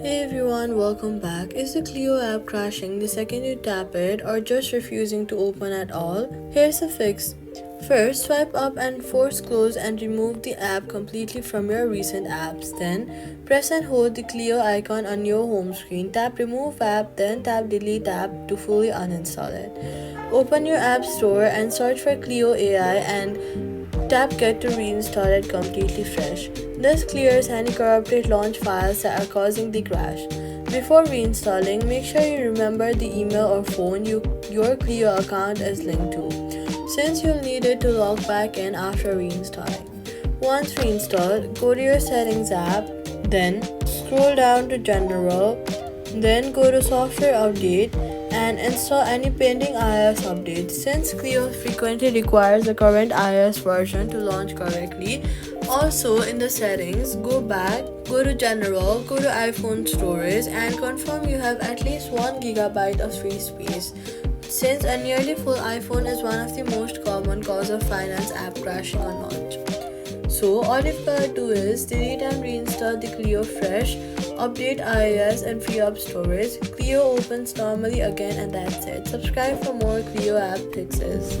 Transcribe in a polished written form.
Hey everyone, welcome back. Is the Cleo app crashing the second you tap it or just refusing to open at all? Here's a fix. First, swipe up and force close and remove the app completely from your recent apps. Then, press and hold the Cleo icon on your home screen. Tap remove app, then tap delete app to fully uninstall it. Open your app store and search for Cleo AI and tap get to reinstall it completely fresh. This clears any corrupted launch files that are causing the crash. Before reinstalling, make sure you remember the email or phone your Cleo account is linked to, since you'll need it to log back in after reinstalling. Once reinstalled, go to your settings app, then scroll down to general, then go to software update and install any pending iOS updates. Since Cleo frequently requires the current iOS version to launch correctly, also in the settings, go back, go to general, go to iPhone storage and confirm you have at least 1 GB of free space, since a nearly full iPhone is one of the most common cause of finance app crashing on launch. So all you've gotta do is delete and reinstall the Cleo fresh, update iOS and free up storage. Cleo opens normally again and that's it. Subscribe for more Cleo app fixes.